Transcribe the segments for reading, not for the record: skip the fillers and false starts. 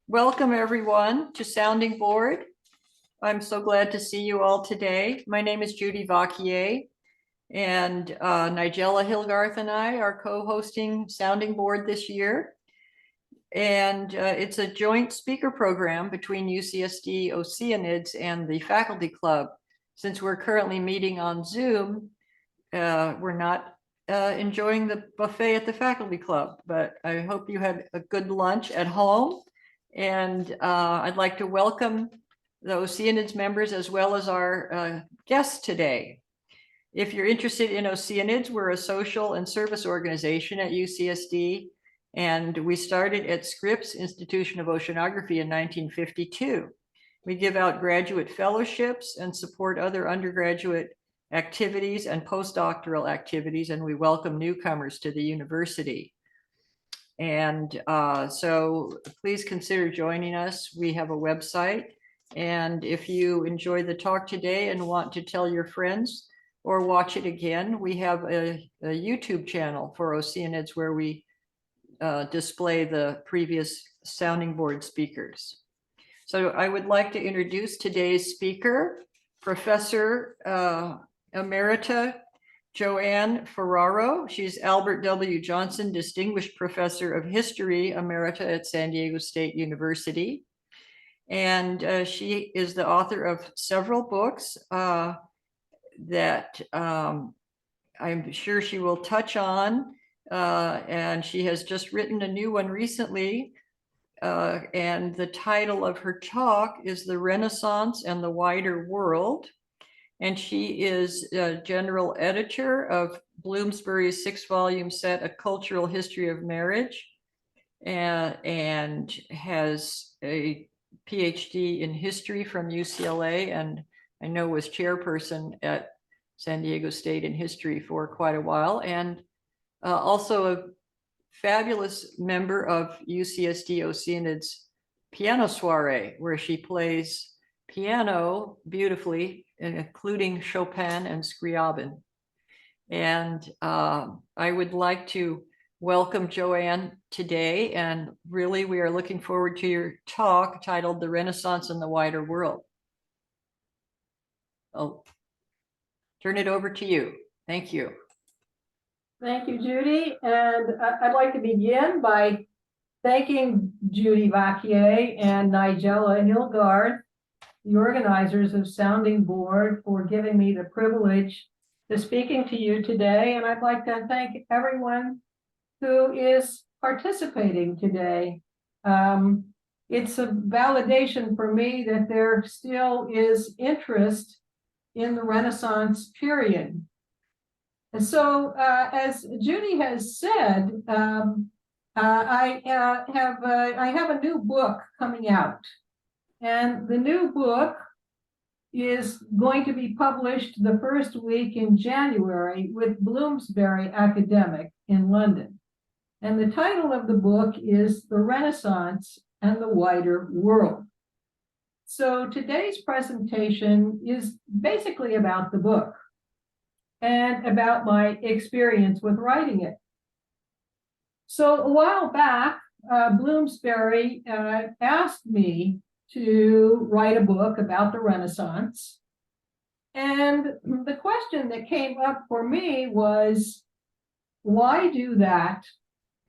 Welcome everyone to Sounding Board. I'm so glad to see you all today. My name is Judy Vacquier, and Nigella Hilgarth and I are co-hosting Sounding Board this year. And it's a joint speaker program between UCSD Oceanids and the faculty club. Since we're currently meeting on Zoom, we're not enjoying the buffet at the faculty club, but I hope you had a good lunch at home. And I'd like to welcome the Oceanids members as well as our guests today. If you're interested in Oceanids, we're a social and service organization at UCSD, and we started at Scripps Institution of Oceanography in 1952. We give out graduate fellowships and support other undergraduate activities and postdoctoral activities, and we welcome newcomers to the university. And so please consider joining us. We have a website, and if you enjoy the talk today and want to tell your friends or watch it again, we have a YouTube channel for Oceanids where we display the previous sounding board speakers. So I would like to introduce today's speaker, Professor Emerita Joanne Ferraro. She's Albert W. Johnson Distinguished Professor of History Emerita at San Diego State University. And she is the author of several books that I'm sure she will touch on. And she has just written a new one recently. And the title of her talk is The Renaissance and the Wider World. And she is general editor of Bloomsbury's 6-volume set, A Cultural History of Marriage, and has a Ph.D. in history from UCLA, and I know was chairperson at San Diego State in history for quite a while, and also a fabulous member of UCSD Oceanids piano soiree, where she plays piano beautifully, including Chopin and Scriabin. And I would like to welcome Joanne today, and really we are looking forward to your talk titled The Renaissance and the Wider World. I'll turn it over to you. Thank you. Thank you, Judy. And I'd like to begin by thanking Judy Vacquier and Nigella Hilgarth, the organizers of Sounding Board, for giving me the privilege to speaking to you today. And I'd like to thank everyone who is participating today. It's a validation for me that there still is interest in the Renaissance period. And so, as Judy has said, I have a new book coming out. And the new book is going to be published the first week in January with Bloomsbury Academic in London. And the title of the book is The Renaissance and the Wider World. So today's presentation is basically about the book and about my experience with writing it. So a while back, Bloomsbury asked me to write a book about the Renaissance. And the question that came up for me was, why do that?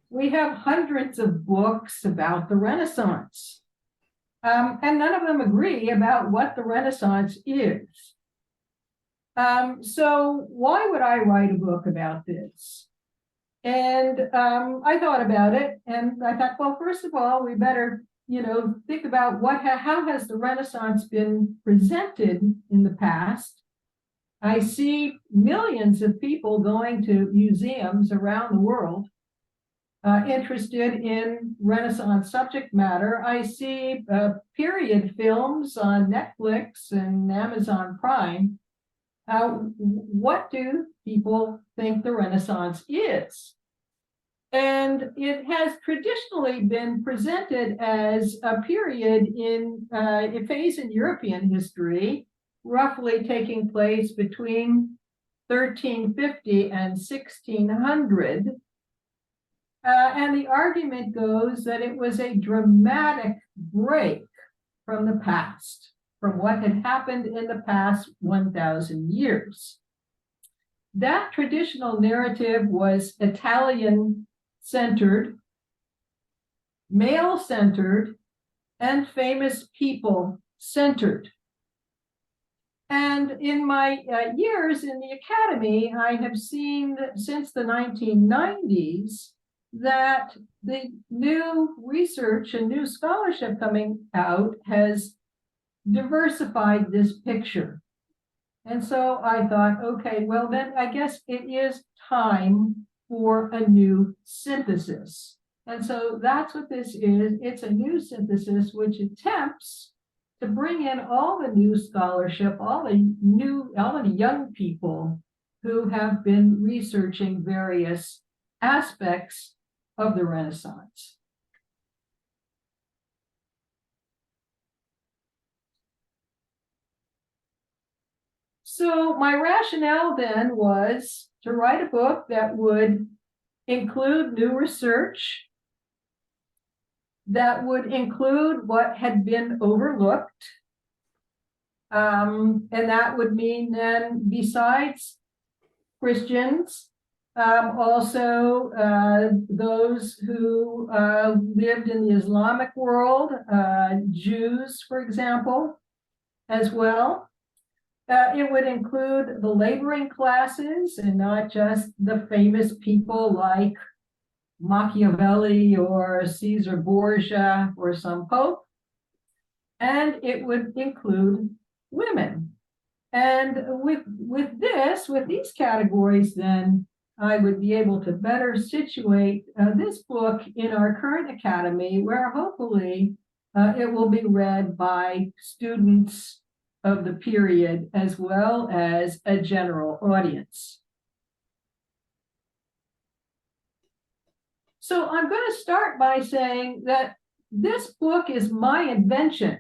We have hundreds of books about the Renaissance. And none of them agree about what the Renaissance is. So why would I write a book about this? And I thought about it, and I thought, well, first of all, we better think about how has the Renaissance been presented in the past. I see millions of people going to museums around the world interested in Renaissance subject matter. I see period films on Netflix and Amazon Prime. What do people think the Renaissance is? And it has traditionally been presented as a period a phase in European history, roughly taking place between 1350 and 1600. And the argument goes that it was a dramatic break from the past, from what had happened in the past 1,000 years. That traditional narrative was Italian-centered, male-centered, and famous people-centered. And in my years in the academy, I have seen that since the 1990s that the new research and new scholarship coming out has diversified this picture. And so I thought, okay, well then I guess it is time for a new synthesis. And so that's what this is. It's a new synthesis which attempts to bring in all the new scholarship, all the young people who have been researching various aspects of the Renaissance. So my rationale then was to write a book that would include new research, that would include what had been overlooked. And that would mean then, besides Christians, also those who lived in the Islamic world, Jews, for example, as well. It would include the laboring classes and not just the famous people like Machiavelli or Caesar Borgia or some pope. And it would include women. And with these categories, then I would be able to better situate this book in our current academy, where hopefully it will be read by students of the period as well as a general audience. So I'm going to start by saying that this book is my invention,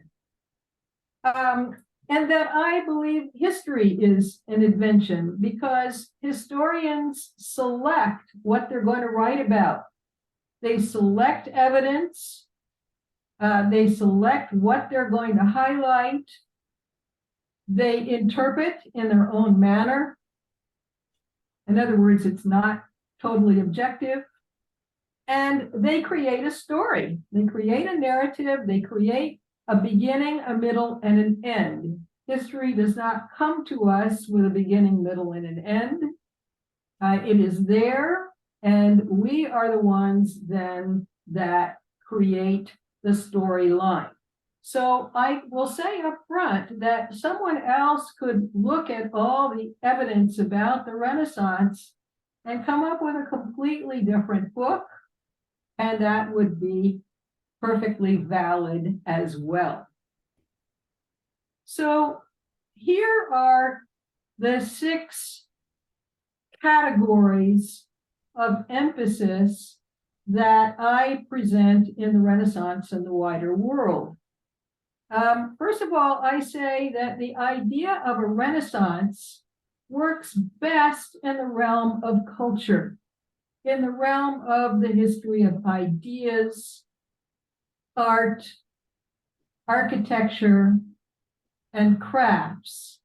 and that I believe history is an invention because historians select what they're going to write about. They select evidence, they select what they're going to highlight, they interpret in their own manner. In other words, it's not totally objective. And they create a story. They create a narrative. They create a beginning, a middle, and an end. History does not come to us with a beginning, middle, and an end. It is there, and we are the ones then that create the storyline. So I will say up front that someone else could look at all the evidence about the Renaissance and come up with a completely different book, and that would be perfectly valid as well. So here are the 6 categories of emphasis that I present in the Renaissance and the wider world. First of all, I say that the idea of a Renaissance works best in the realm of culture, in the realm of the history of ideas, art, architecture, and crafts.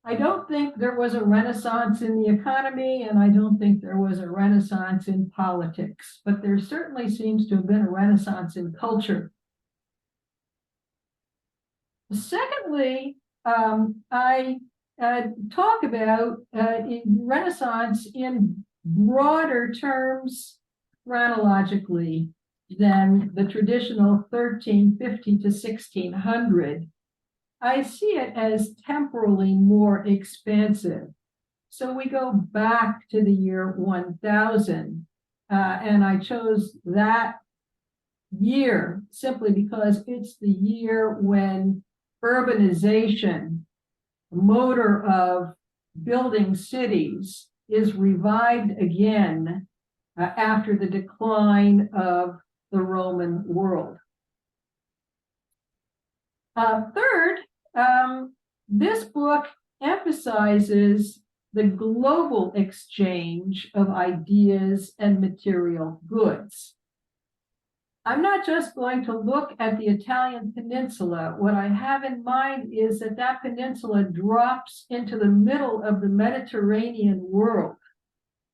I don't think there was a Renaissance in the economy, and I don't think there was a Renaissance in politics, but there certainly seems to have been a Renaissance in culture. Secondly, I talk about Renaissance in broader terms chronologically than the traditional 1350 to 1600. I see it as temporally more expansive. So we go back to the year 1000, and I chose that year simply because it's the year when urbanization, the motor of building cities, is revived again after the decline of the Roman world. Third, this book emphasizes the global exchange of ideas and material goods. I'm not just going to look at the Italian peninsula. What I have in mind is that that peninsula drops into the middle of the Mediterranean world,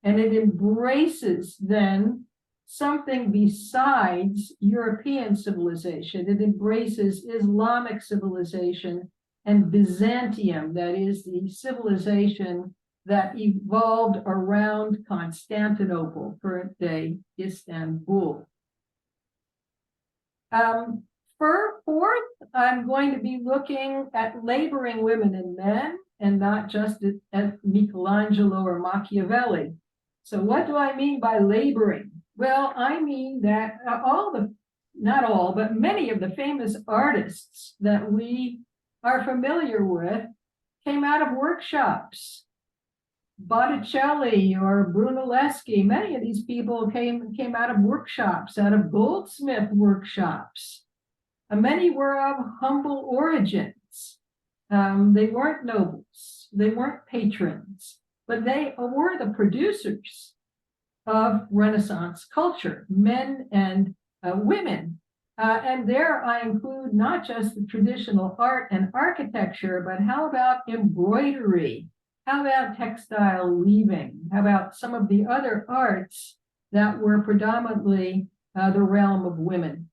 and it embraces then something besides European civilization. It embraces Islamic civilization and Byzantium, that is the civilization that evolved around Constantinople, current-day Istanbul. Fourth, I'm going to be looking at laboring women and men, and not just at Michelangelo or Machiavelli. So what do I mean by laboring? Well, I mean that not all, but many of the famous artists that we are familiar with came out of workshops. Botticelli or Brunelleschi, many of these people came out of workshops, out of goldsmith workshops. Many were of humble origins. They weren't nobles, they weren't patrons, but they were the producers of Renaissance culture, men and women. And there I include not just the traditional art and architecture, but how about embroidery? How about textile weaving? How about some of the other arts that were predominantly the realm of women?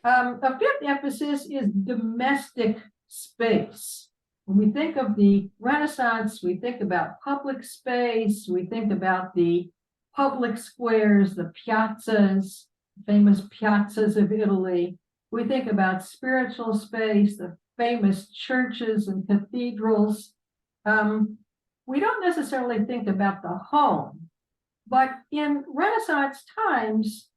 A fifth emphasis is domestic space. When we think of the Renaissance, we think about public space, we think about the public squares, the piazzas, famous piazzas of Italy. We think about spiritual space, the famous churches and cathedrals. We don't necessarily think about the home, but in Renaissance times,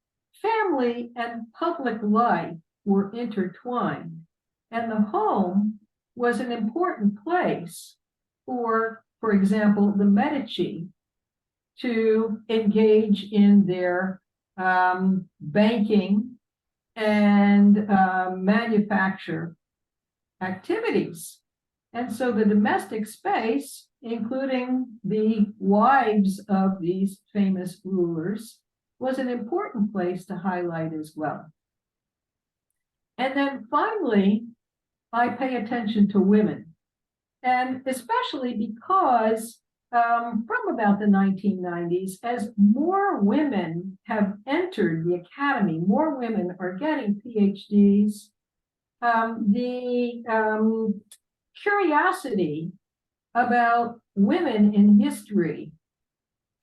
family and public life were intertwined, and the home was an important place for example, the Medici to engage in their banking and manufacture activities. And so the domestic space, including the wives of these famous rulers, was an important place to highlight as well. And then finally, I pay attention to women, and especially because from about the 1990s, as more women have entered the academy, more women are getting PhDs, the curiosity about women in history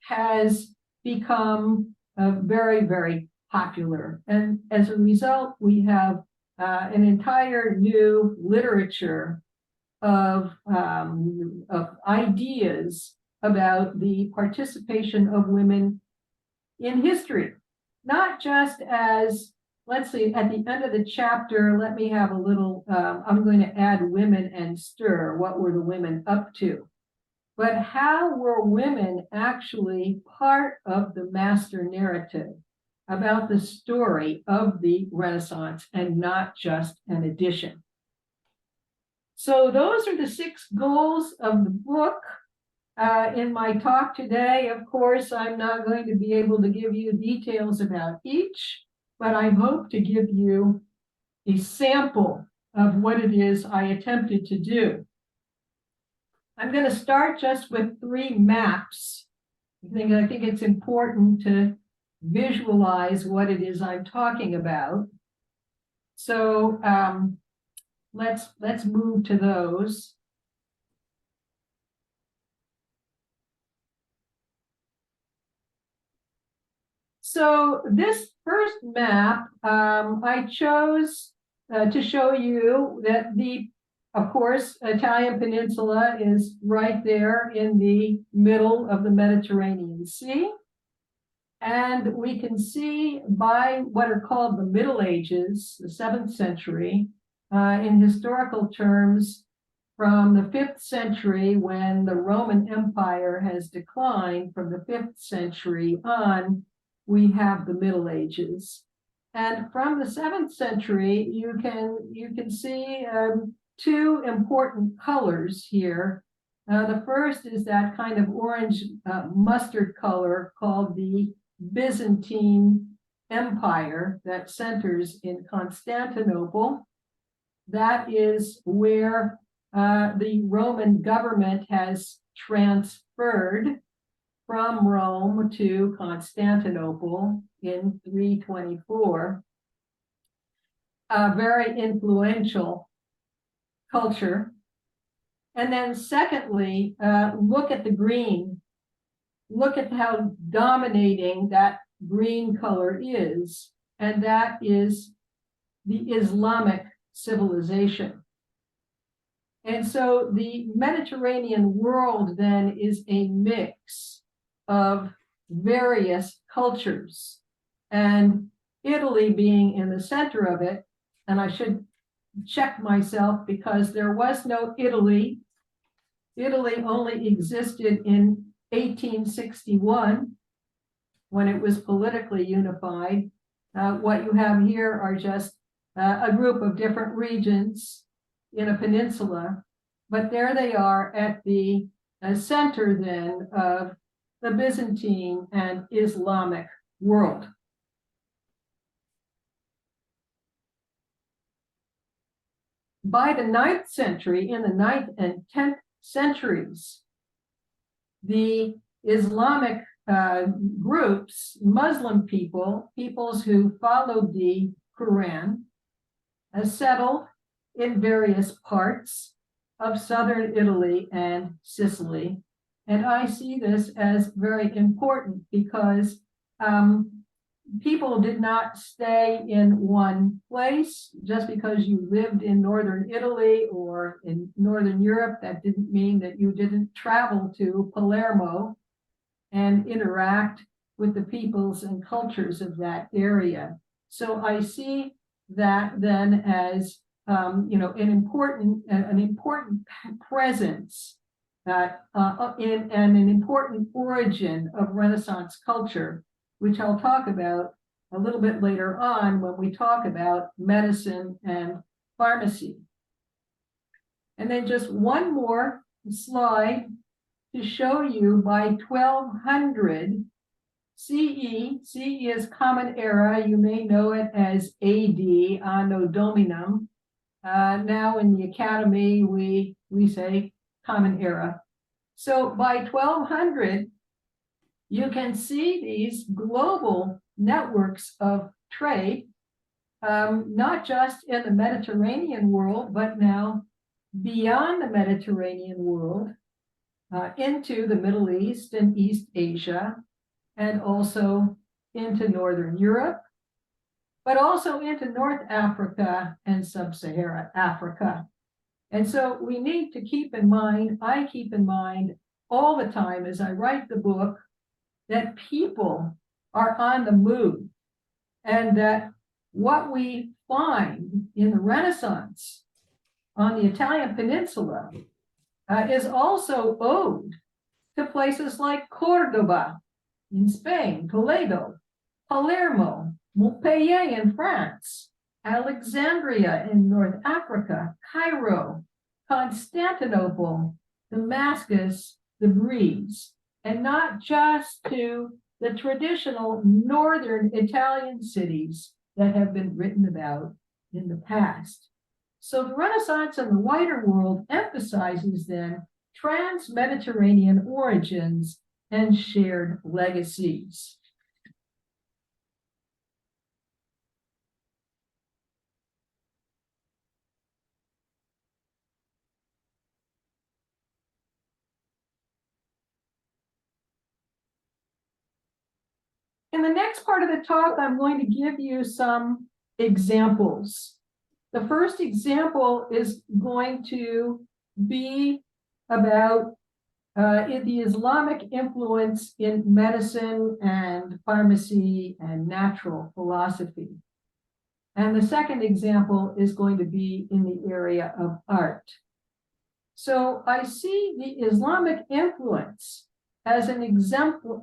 has become very, very popular. And as a result, we have an entire new literature of ideas about the participation of women in history, not just as, let's see, at the end of the chapter, let me have a little, I'm going to add women and stir, what were the women up to? But how were women actually part of the master narrative about the story of the Renaissance and not just an addition? So those are the 6 goals of the book. In my talk today, of course, I'm not going to be able to give you details about each, but I hope to give you a sample of what it is I attempted to do. I'm going to start just with 3 maps. I think it's important to visualize what it is I'm talking about. So let's move to those. So this first map, I chose to show you that of course, Italian Peninsula is right there in the middle of the Mediterranean Sea. And we can see by what are called the Middle Ages, the 7th century, in historical terms, from the 5th century, when the Roman Empire has declined, from the 5th century on, we have the Middle Ages. And from the 7th century, you can see 2 important colors here. The first is that kind of orange mustard color called the Byzantine Empire that centers in Constantinople. That is where the Roman government has transferred from Rome to Constantinople in 324. A very influential culture. And then secondly, look at the green. Look at how dominating that green color is, and that is the Islamic civilization. And so the Mediterranean world then is a mix of various cultures, and Italy being in the center of it. And I should check myself because there was no Italy. Italy only existed in 1861 when it was politically unified. What you have here are just a group of different regions in a peninsula, but there they are at the center then of the Byzantine and Islamic world. By the 9th century, in the 9th and 10th centuries, the Islamic groups, Muslim peoples who followed the Quran, settled in various parts of southern Italy and Sicily. And I see this as very important because people did not stay in one place. Just because you lived in northern Italy or in northern Europe, that didn't mean that you didn't travel to Palermo and interact with the peoples and cultures of that area. So I see that then as an important presence and an important origin of Renaissance culture, which I'll talk about a little bit later on when we talk about medicine and pharmacy. And then just one more slide to show you by 1200 CE. CE is Common Era. You may know it as AD, Anno Dominum. Now in the academy, we say Common Era. So by 1200, you can see these global networks of trade, not just in the Mediterranean world, but now beyond the Mediterranean world, into the Middle East and East Asia, and also into Northern Europe, but also into North Africa and Sub-Saharan Africa. And so we need to keep in mind, I keep in mind all the time as I write the book, that people are on the move, and that what we find in the Renaissance on the Italian peninsula is also owed to places like Cordoba in Spain, Toledo, Palermo, Montpellier in France, Alexandria in North Africa, Cairo, Constantinople, Damascus, the Breeze, and not just to the traditional northern Italian cities that have been written about in the past. So the Renaissance in the wider world emphasizes then trans-Mediterranean origins and shared legacies. In the next part of the talk, I'm going to give you some examples. The first example is going to be about the Islamic influence in medicine and pharmacy and natural philosophy. And the second example is going to be in the area of art. So I see the Islamic influence as an example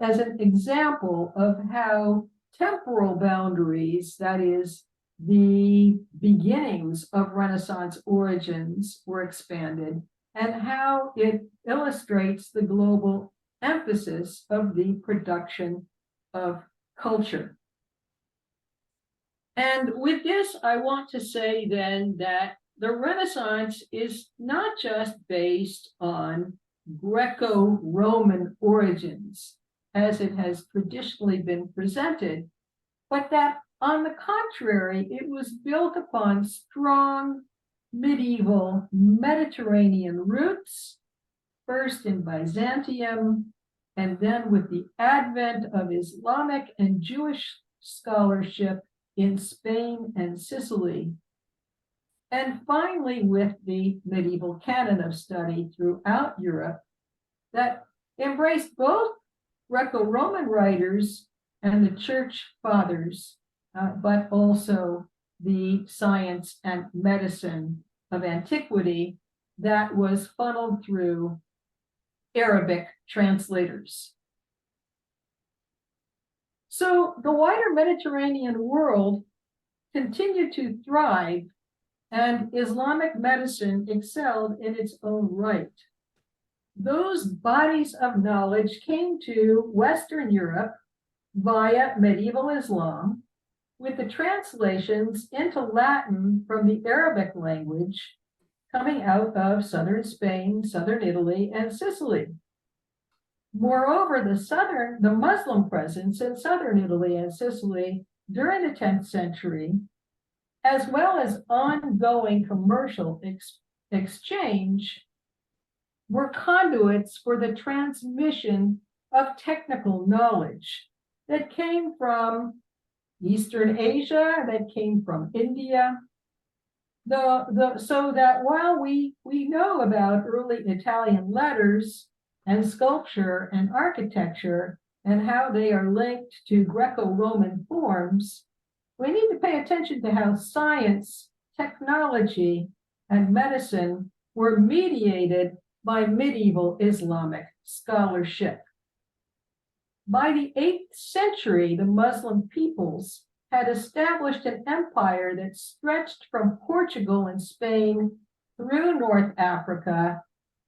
of how temporal boundaries, that is, the beginnings of Renaissance origins, were expanded, and how it illustrates the global emphasis of the production of culture. And with this, I want to say then that the Renaissance is not just based on Greco-Roman origins, as it has traditionally been presented, but that on the contrary, it was built upon strong medieval Mediterranean roots, first in Byzantium, and then with the advent of Islamic and Jewish scholarship in Spain and Sicily, and finally with the medieval canon of study throughout Europe that embraced both Greco-Roman writers and the church fathers, but also the science and medicine of antiquity that was funneled through Arabic translators. So the wider Mediterranean world continued to thrive, and Islamic medicine excelled in its own right. Those bodies of knowledge came to Western Europe via medieval Islam, with the translations into Latin from the Arabic language coming out of southern Spain, southern Italy, and Sicily. Moreover, the Muslim presence in southern Italy and Sicily during the 10th century, as well as ongoing commercial exchange, were conduits for the transmission of technical knowledge that came from Eastern Asia, that came from India. So that while we know about early Italian letters and sculpture and architecture and how they are linked to Greco-Roman forms, we need to pay attention to how science, technology, and medicine were mediated by medieval Islamic scholarship. By the 8th century, the Muslim peoples had established an empire that stretched from Portugal and Spain through North Africa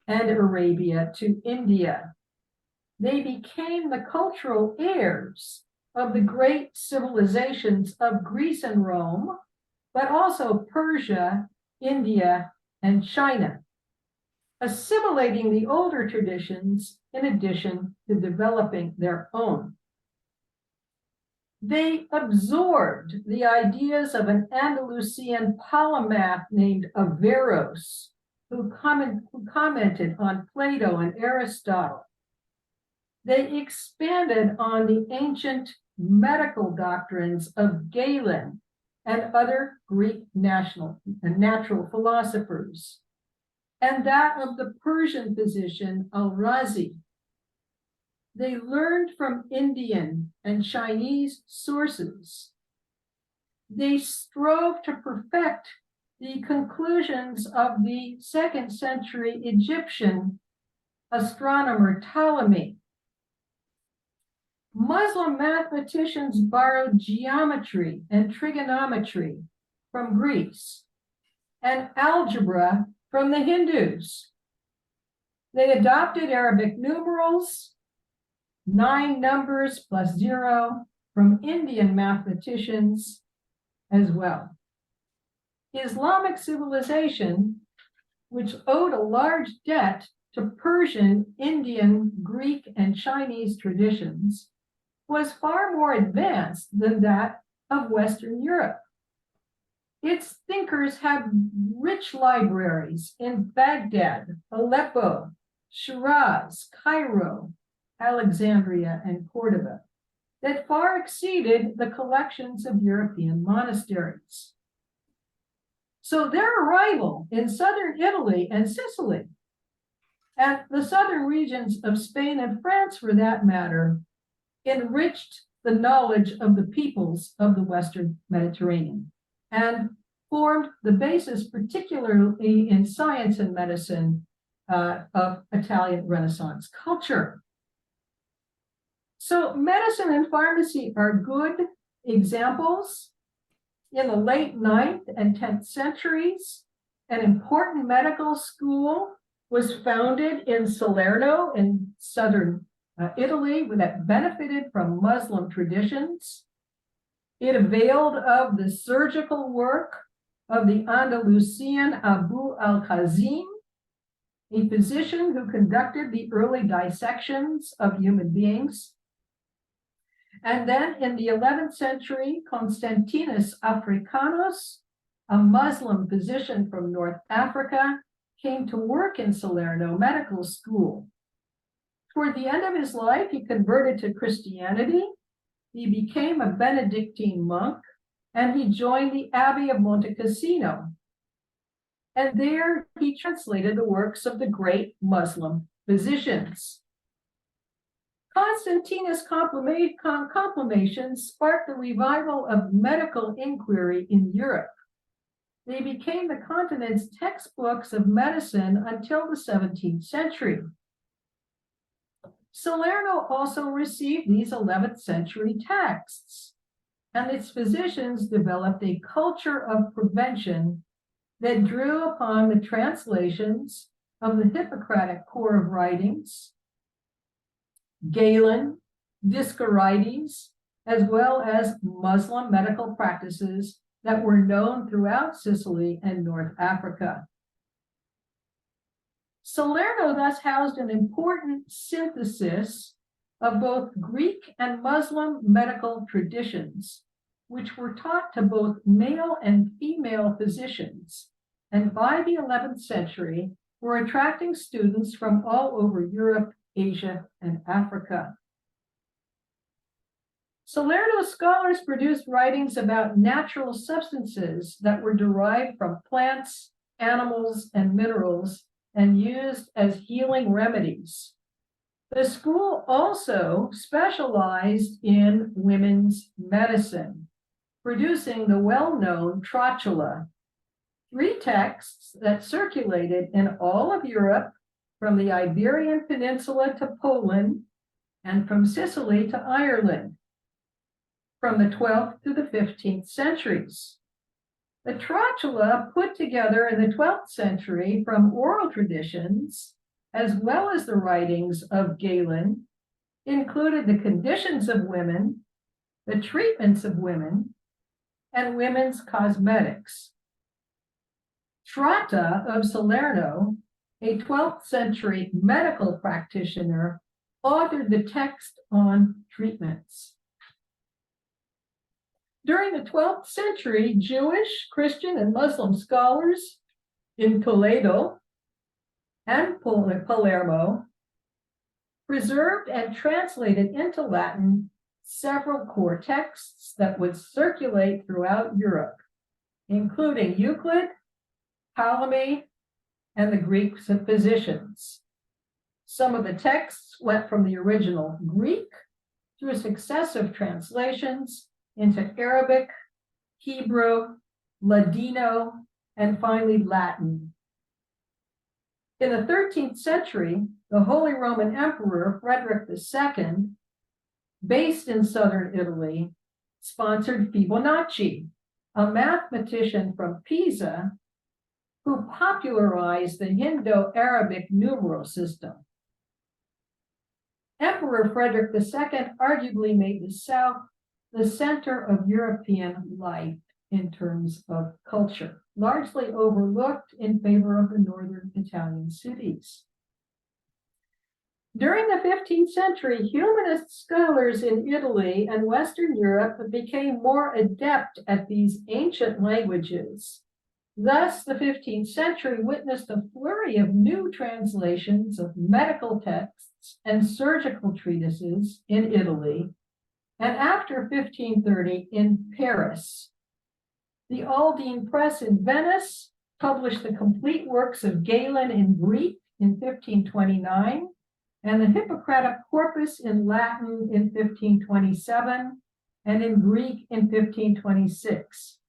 and Arabia to India. They became the cultural heirs of the great civilizations of Greece and Rome, but also Persia, India, and China, assimilating the older traditions in addition to developing their own. They absorbed the ideas of an Andalusian polymath named Averroes, who commented on Plato and Aristotle. They expanded on the ancient medical doctrines of Galen and other Greek natural philosophers, and that of the Persian physician Al-Razi. They learned from Indian and Chinese sources. They strove to perfect the conclusions of the 2nd century Egyptian astronomer Ptolemy. Muslim mathematicians borrowed geometry and trigonometry from Greece and algebra from the Hindus. They adopted Arabic numerals, 9 numbers plus 0, from Indian mathematicians as well. Islamic civilization, which owed a large debt to Persian, Indian, Greek, and Chinese traditions, was far more advanced than that of Western Europe. Its thinkers had rich libraries in Baghdad, Aleppo, Shiraz, Cairo, Alexandria, and Cordoba that far exceeded the collections of European monasteries. So their arrival in southern Italy and Sicily, and the southern regions of Spain and France for that matter, enriched the knowledge of the peoples of the Western Mediterranean and formed the basis, particularly in science and medicine, of Italian Renaissance culture. So medicine and pharmacy are good examples. In the late 9th and 10th centuries, an important medical school was founded in Salerno in southern Italy that benefited from Muslim traditions. It availed of the surgical work of the Andalusian Abu al-Kazim, a physician who conducted the early dissections of human beings. And then in the 11th century, Constantinus Africanus, a Muslim physician from North Africa, came to work in Salerno Medical School. Toward the end of his life, he converted to Christianity. He became a Benedictine monk, and he joined the Abbey of Monte Cassino. And there he translated the works of the great Muslim physicians. Constantinus' proclamations sparked the revival of medical inquiry in Europe. They became the continent's textbooks of medicine until the 17th century. Salerno also received these 11th century texts, and its physicians developed a culture of prevention that drew upon the translations of the Hippocratic core of writings, Galen, Dioscorides, as well as Muslim medical practices that were known throughout Sicily and North Africa. Salerno thus housed an important synthesis of both Greek and Muslim medical traditions, which were taught to both male and female physicians, and by the 11th century were attracting students from all over Europe, Asia, and Africa. Salerno scholars produced writings about natural substances that were derived from plants, animals, and minerals and used as healing remedies. The school also specialized in women's medicine, producing the well-known Trotula, 3 texts that circulated in all of Europe, from the Iberian Peninsula to Poland, and from Sicily to Ireland, from the 12th to the 15th centuries. The Trotula, put together in the 12th century from oral traditions, as well as the writings of Galen, included the conditions of women, the treatments of women, and women's cosmetics. Trotta of Salerno, a 12th century medical practitioner, authored the text on treatments. During the 12th century, Jewish, Christian, and Muslim scholars in Toledo and Palermo preserved and translated into Latin several core texts that would circulate throughout Europe, including Euclid, Ptolemy, and the Greek physicians. Some of the texts went from the original Greek through successive translations into Arabic, Hebrew, Ladino, and finally Latin. In the 13th century, the Holy Roman Emperor Frederick II, based in southern Italy, sponsored Fibonacci, a mathematician from Pisa who popularized the Indo-Arabic numeral system. Emperor Frederick II arguably made the South the center of European life in terms of culture, largely overlooked in favor of the northern Italian cities. During the 15th century, humanist scholars in Italy and Western Europe became more adept at these ancient languages. Thus, the 15th century witnessed a flurry of new translations of medical texts and surgical treatises in Italy, and after 1530 in Paris. The Aldine Press in Venice published the complete works of Galen in Greek in 1529, and the Hippocratic Corpus in Latin in 1527, and in Greek in 1526.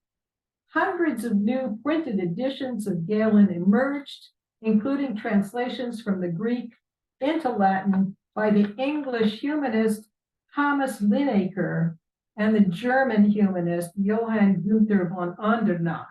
Hundreds of new printed editions of Galen emerged, including translations from the Greek into Latin by the English humanist Thomas Linacre and the German humanist Johann Günther von Andernach.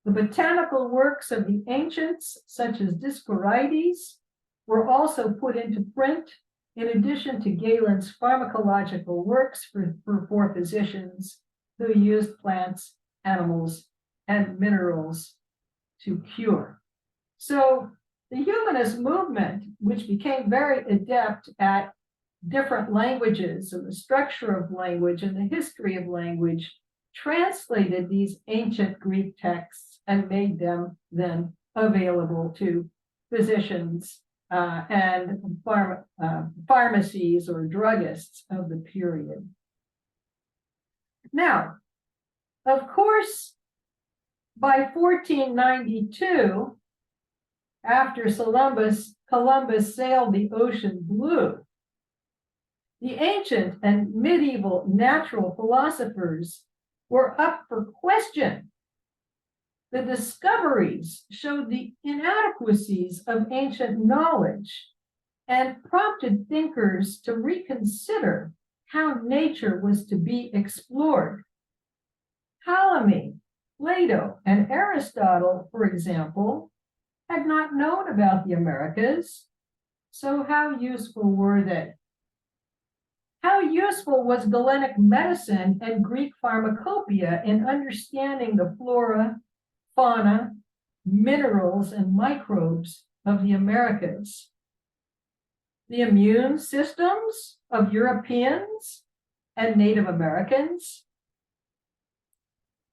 The botanical works of the ancients, such as Dioscorides, were also put into print, in addition to Galen's pharmacological works for physicians who used plants, animals, and minerals to cure. So the humanist movement, which became very adept at different languages and the structure of language and the history of language, translated these ancient Greek texts and made them then available to physicians and pharmacies or druggists of the period. Now, of course, by 1492, after Columbus sailed the ocean blue, the ancient and medieval natural philosophers were up for question. The discoveries showed the inadequacies of ancient knowledge and prompted thinkers to reconsider how nature was to be explored. Ptolemy, Plato, and Aristotle, for example, had not known about the Americas, so how useful were they? How useful was Galenic medicine and Greek pharmacopoeia in understanding the flora, fauna, minerals, and microbes of the Americas? The immune systems of Europeans and Native Americans?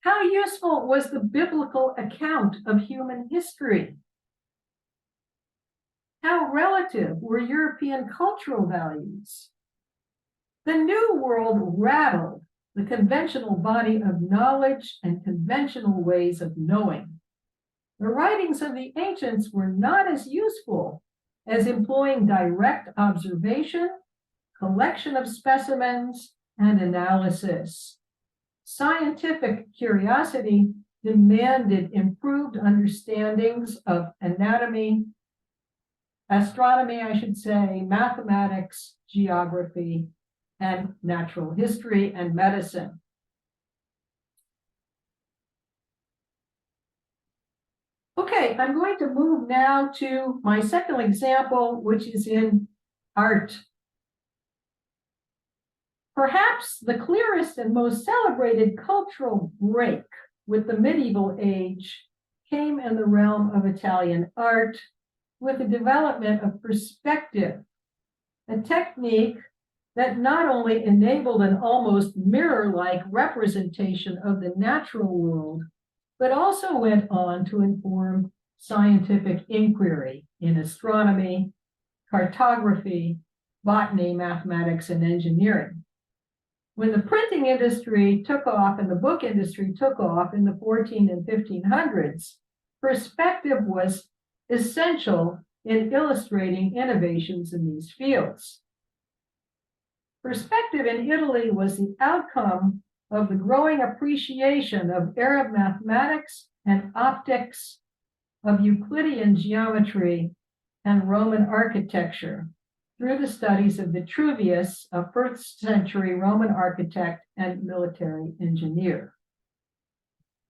How useful was the biblical account of human history? How relative were European cultural values? The New World rattled the conventional body of knowledge and conventional ways of knowing. The writings of the ancients were not as useful as employing direct observation, collection of specimens, and analysis. Scientific curiosity demanded improved understandings of astronomy, I should say, mathematics, geography, and natural history and medicine. Okay, I'm going to move now to my second example, which is in art. Perhaps the clearest and most celebrated cultural break with the medieval age came in the realm of Italian art with the development of perspective, a technique that not only enabled an almost mirror-like representation of the natural world, but also went on to inform scientific inquiry in astronomy, cartography, botany, mathematics, and engineering. When the printing industry took off and the book industry took off in the 1400s and 1500s, perspective was essential in illustrating innovations in these fields. Perspective in Italy was the outcome of the growing appreciation of Arab mathematics and optics, of Euclidean geometry, and Roman architecture through the studies of Vitruvius, a 1st century Roman architect and military engineer.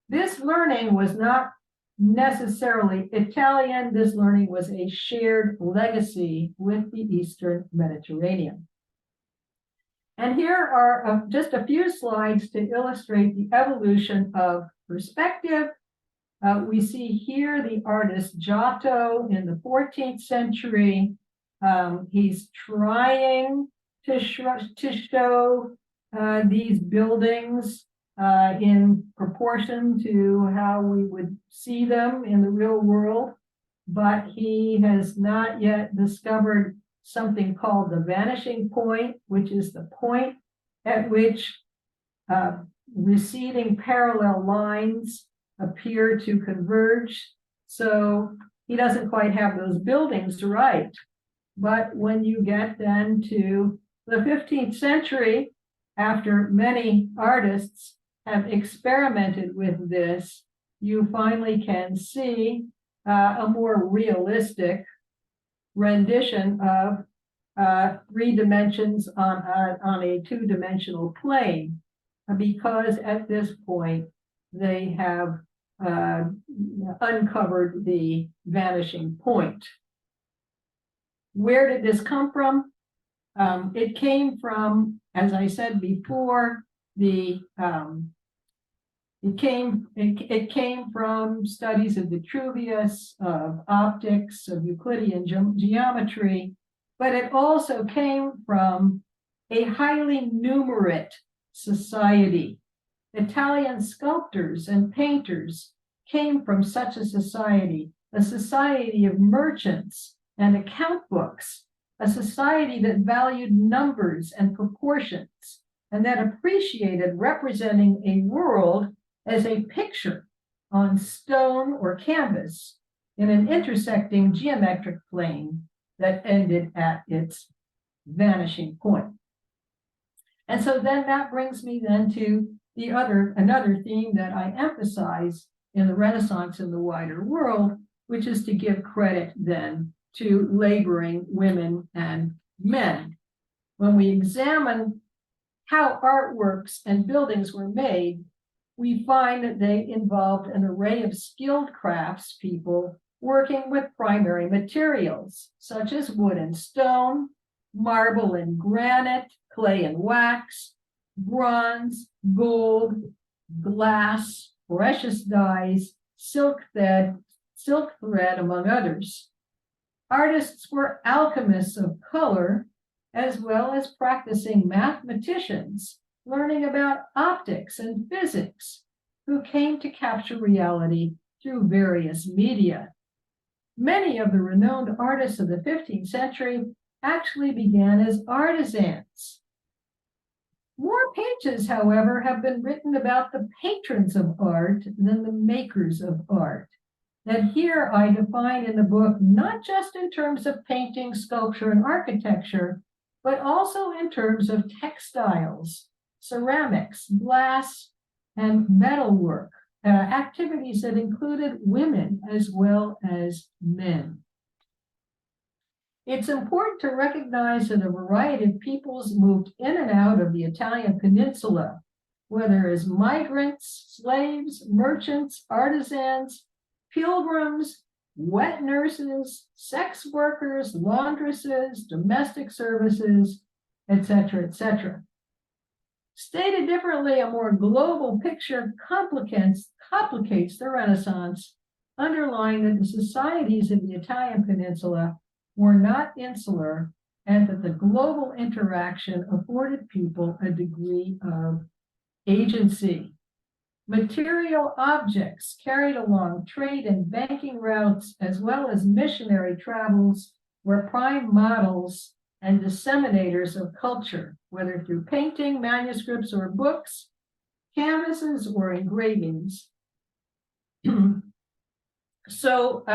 This learning was not necessarily Italian. This learning was a shared legacy with the Eastern Mediterranean. And here are just a few slides to illustrate the evolution of perspective. We see here the artist Giotto in the 14th century. He's trying to show these buildings in proportion to how we would see them in the real world, but he has not yet discovered something called the vanishing point, which is the point at which receding parallel lines appear to converge. So he doesn't quite have those buildings right. But when you get then to the 15th century, after many artists have experimented with this, you finally can see a more realistic rendition of 3 dimensions on a 2-dimensional plane, because at this point they have uncovered the vanishing point. Where did this come from? It came from, as I said before, it came from studies of Vitruvius, of optics, of Euclidean geometry, but it also came from a highly numerate society. Italian sculptors and painters came from such a society of merchants and account books, a society that valued numbers and proportions, and that appreciated representing a world as a picture on stone or canvas in an intersecting geometric plane that ended at its vanishing point. And so then that brings me then to another theme that I emphasize in the Renaissance in the wider world, which is to give credit then to laboring women and men. When we examine how artworks and buildings were made, we find that they involved an array of skilled craftspeople working with primary materials, such as wood and stone, marble and granite, clay and wax, bronze, gold, glass, precious dyes, silk thread, among others. Artists were alchemists of color, as well as practicing mathematicians, learning about optics and physics, who came to capture reality through various media. Many of the renowned artists of the 15th century actually began as artisans. More pages, however, have been written about the patrons of art than the makers of art. And here I define in the book, not just in terms of painting, sculpture, and architecture, but also in terms of textiles, ceramics, glass, and metalwork, activities that included women as well as men. It's important to recognize that a variety of peoples moved in and out of the Italian peninsula, whether as migrants, slaves, merchants, artisans, pilgrims, wet nurses, sex workers, laundresses, domestic services, etc., etc. Stated differently, a more global picture complicates the Renaissance, underlying that the societies of the Italian peninsula were not insular, and that the global interaction afforded people a degree of agency. Material objects carried along trade and banking routes, as well as missionary travels, were prime models and disseminators of culture, whether through painting, manuscripts, or books, canvases, or engravings. So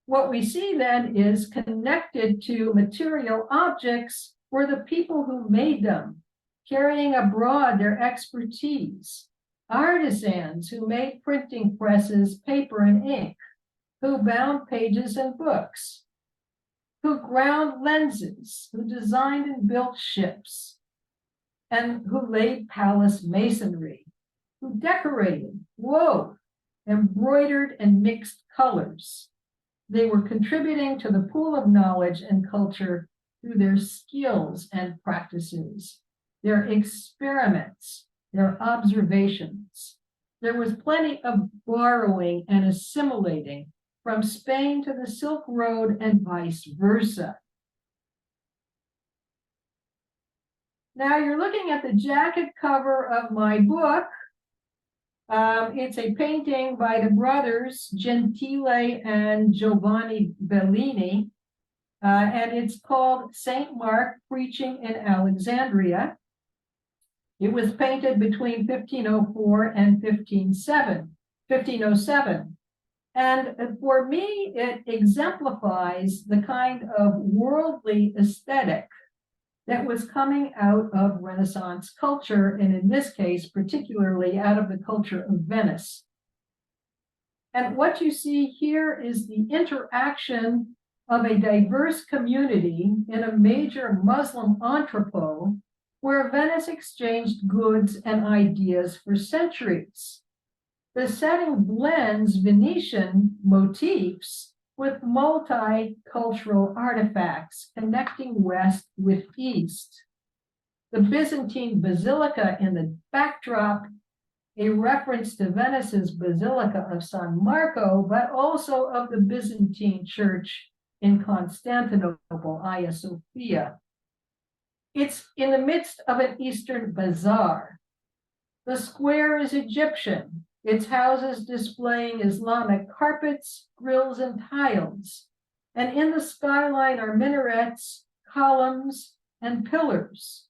what we see then is connected to material objects were the people who made them, carrying abroad their expertise. Artisans who made printing presses, paper, and ink, who bound pages and books, who ground lenses, who designed and built ships, and who laid palace masonry, who decorated, wove, embroidered, and mixed colors. They were contributing to the pool of knowledge and culture through their skills and practices, their experiments, their observations. There was plenty of borrowing and assimilating from Spain to the Silk Road and vice versa. Now you're looking at the jacket cover of my book. It's a painting by the brothers Gentile and Giovanni Bellini, and it's called Saint Mark Preaching in Alexandria. It was painted between 1504 and 1507. And for me, it exemplifies the kind of worldly aesthetic that was coming out of Renaissance culture, and in this case, particularly out of the culture of Venice. And what you see here is the interaction of a diverse community in a major Muslim entrepot where Venice exchanged goods and ideas for centuries. The setting blends Venetian motifs with multicultural artifacts connecting West with East. The Byzantine Basilica in the backdrop, a reference to Venice's Basilica of San Marco, but also of the Byzantine Church in Constantinople, Hagia Sophia. It's in the midst of an Eastern bazaar. The square is Egyptian, its houses displaying Islamic carpets, grills, and tiles. And in the skyline are minarets, columns, and pillars.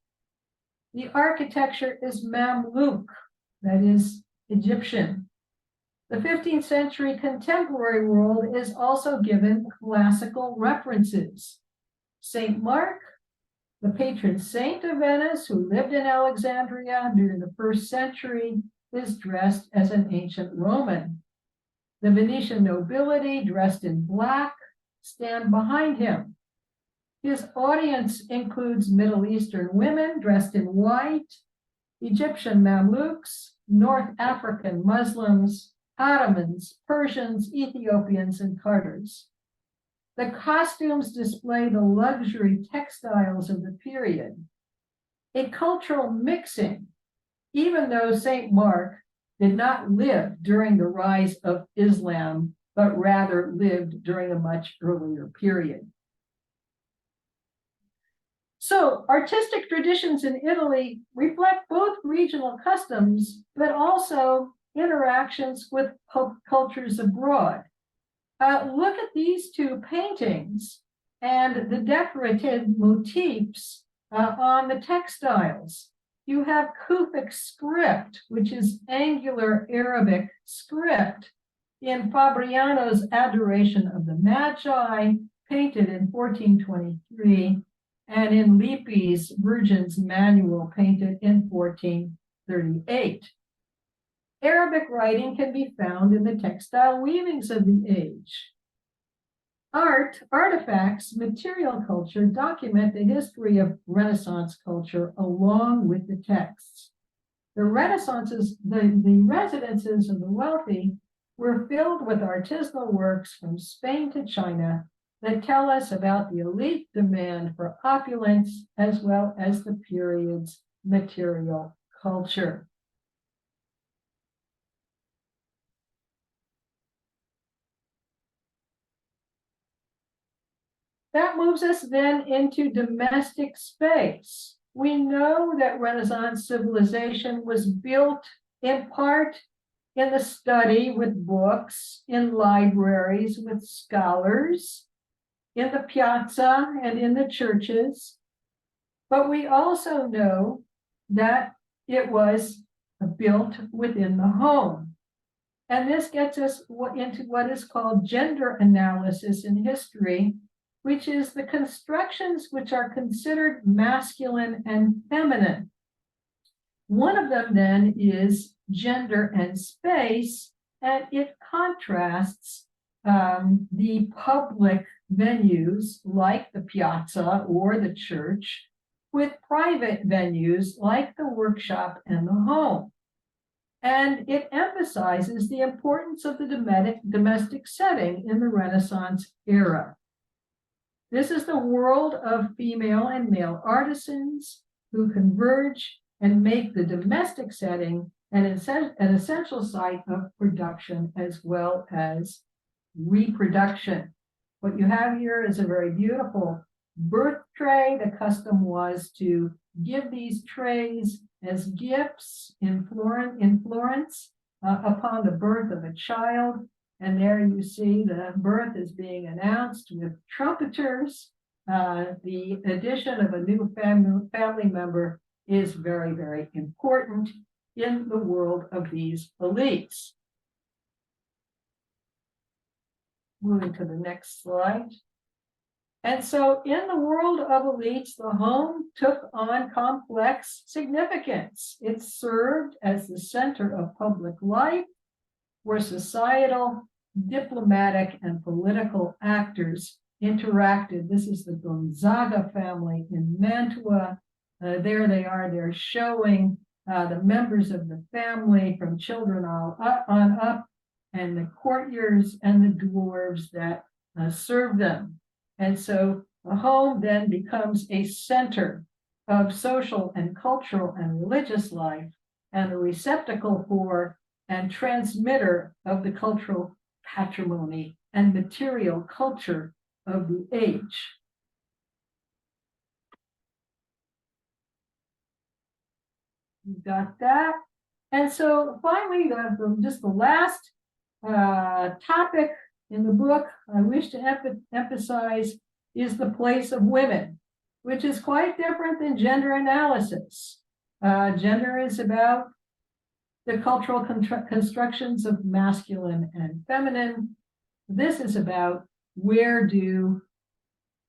The architecture is Mamluk, that is Egyptian. The 15th century contemporary world is also given classical references. St. Mark, the patron saint of Venice, who lived in Alexandria during the 1st century, is dressed as an ancient Roman. The Venetian nobility, dressed in black, stand behind him. His audience includes Middle Eastern women dressed in white, Egyptian Mamluks, North African Muslims, Ottomans, Persians, Ethiopians, and Tartars. The costumes display the luxury textiles of the period, a cultural mixing, even though St. Mark did not live during the rise of Islam, but rather lived during a much earlier period. So artistic traditions in Italy reflect both regional customs, but also interactions with cultures abroad. Look at these two paintings and the decorative motifs on the textiles. You have Kufic script, which is angular Arabic script, in Fabriano's Adoration of the Magi, painted in 1423, and in Lippi's Virgin's Manual, painted in 1438. Arabic writing can be found in the textile weavings of the age. Artifacts, material culture document the history of Renaissance culture along with the texts. The residences of the wealthy were filled with artisanal works from Spain to China that tell us about the elite demand for opulence as well as the period's material culture. That moves us then into domestic space. We know that Renaissance civilization was built in part in the study with books, in libraries with scholars, in the piazza and in the churches. But we also know that it was built within the home. And this gets us into what is called gender analysis in history, which is the constructions which are considered masculine and feminine. One of them then is gender and space, and it contrasts the public venues like the piazza or the church with private venues like the workshop and the home. And it emphasizes the importance of the domestic setting in the Renaissance era. This is the world of female and male artisans who converge and make the domestic setting an essential site of production as well as reproduction. What you have here is a very beautiful birth tray. The custom was to give these trays as gifts in Florence upon the birth of a child. And there you see the birth is being announced with trumpeters. The addition of a new family member is very, very important in the world of these elites. Moving to the next slide. And so in the world of elites, the home took on complex significance. It served as the center of public life, where societal, diplomatic, and political actors interacted. This is the Gonzaga family in Mantua. There they are, they're showing the members of the family from children all up, on up, and the courtiers and the dwarves that serve them. And so the home then becomes a center of social and cultural and religious life, and a receptacle for and transmitter of the cultural patrimony and material culture of the age. You got that? And so finally, just the last topic in the book I wish to emphasize is the place of women, which is quite different than gender analysis. Gender is about the cultural constructions of masculine and feminine. This is about where do